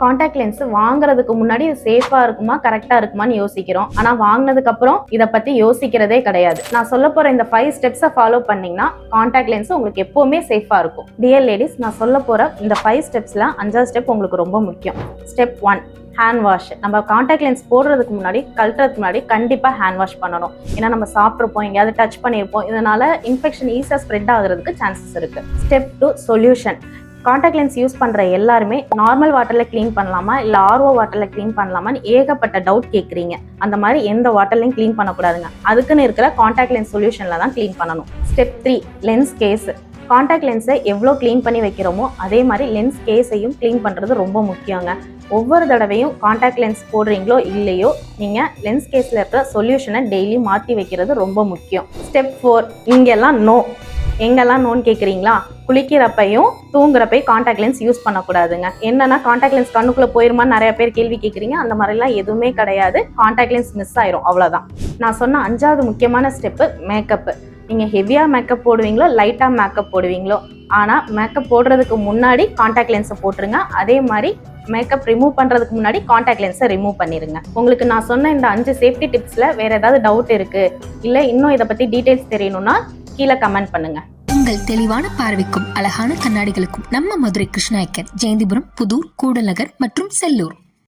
Contact lens வாங்குறதுக்கு முன்னாடி இது சேஃபா இருக்குமா கரெக்டா இருக்குமான்னு யோசிக்கிறோம். ஆனா வாங்கினதுக்கு அப்புறம் இதை பத்தி யோசிக்கிறதே கிடையாது. நான் சொல்ல போற இந்த 5 ஸ்டெப்ஸை ஃபாலோ பண்ணீங்கன்னா காண்டாக்ட் லென்ஸ் உங்களுக்கு எப்பவுமே சேஃபா இருக்கும். டியர் லேடிஸ், நான் சொல்ல போற இந்த 5 ஸ்டெப்ஸ்ல 5வது ஸ்டெப் உங்களுக்கு ரொம்ப முக்கியம். Step 1, hand wash. நம்ம காண்டாக்ட் லென்ஸ் போடுறதுக்கு முன்னாடி, கழட்டுறதுக்கு முன்னாடி கண்டிப்பா ஹேண்ட் வாஷ் பண்ணணும். ஏன்னா நம்ம சாப்பிட்ருப்போம், எங்கேயாவது டச் பண்ணியிருப்போம், இதனால இன்ஃபெக்ஷன் ஈஸியாக ஸ்ப்ரெட் ஆகுறதுக்கு சான்சஸ் இருக்கு. Step 2, solution. Contact lens use பண்ற எல்லாருமே நார்மல் வாட்டர்ல கிளீன் பண்ணலாமா இல்ல ஆர்ஓ வாட்டர்ல கிளீன் பண்ணலாமான்னு ஏகப்பட்ட டவுட் கேட்குறீங்க. அந்த மாதிரி எந்த வாட்டர்லையும் கிளீன் பண்ணக்கூடாதுங்க. அதுக்குன்னு இருக்கிற காண்டாக்ட் லென்ஸ் சொல்யூஷன்ல தான் கிளீன் பண்ணணும். Step 3, lens case. காண்டாக்ட் லென்ஸை எவ்வளோ கிளீன் பண்ணி வைக்கிறோமோ அதே மாதிரி லென்ஸ் கேஸையும் கிளீன் பண்ணுறது ரொம்ப முக்கியங்க. ஒவ்வொரு தடவையும் காண்டாக்ட் லென்ஸ் போடுறீங்களோ இல்லையோ நீங்கள் லென்ஸ் கேஸில் இருக்கிற சொல்யூஷனை டெய்லி மாற்றி வைக்கிறது ரொம்ப முக்கியம். ஸ்டெப் 4, இங்கெல்லாம் நோ. எங்கெல்லாம் நோன்னு கேட்குறீங்களா? குளிக்கிறப்பையும் தூங்குறப்பையும் காண்டாக்ட் லென்ஸ் யூஸ் பண்ணக்கூடாதுங்க. என்னன்னா காண்டாக்ட் லென்ஸ் கண்ணுக்குள்ளே போயிருமான்னு நிறைய பேர் கேள்வி கேட்குறீங்க. அந்த மாதிரிலாம் எதுவுமே கிடையாது. காண்டாக்ட் லென்ஸ் மிஸ் ஆயிரும், அவ்வளோதான். நான் சொன்ன 5வது முக்கியமான ஸ்டெப்பு மேக்கப்பு. நீங்கள் ஹெவியாக மேக்கப் போடுவீங்களோ லைட்டாக மேக்கப் போடுவீங்களோ, ஆனால் மேக்கப் போடுறதுக்கு முன்னாடி காண்டாக்ட் லென்ஸை போட்டுருங்க. அதே மாதிரி மேக்கப் ரிமூவ் பண்ணுறதுக்கு முன்னாடி காண்டாக்ட் லென்ஸை ரிமூவ் பண்ணிடுங்க. உங்களுக்கு நான் சொன்ன இந்த 5 சேஃப்டி டிப்ஸில் வேறு ஏதாவது டவுட் இருக்குது இல்லை இன்னும் இதை பற்றி டீட்டெயில்ஸ் தெரியணும்னா கீழே கமெண்ட் பண்ணுங்கள். உங்கள் தெளிவான பார்வைக்கும் அழகான கண்ணாடிகளுக்கும் நம்ம மதுரை கிருஷ்ணா ஐயர், ஜெயந்திபுரம், புதூர், கூடநகர் மற்றும் செல்லூர்.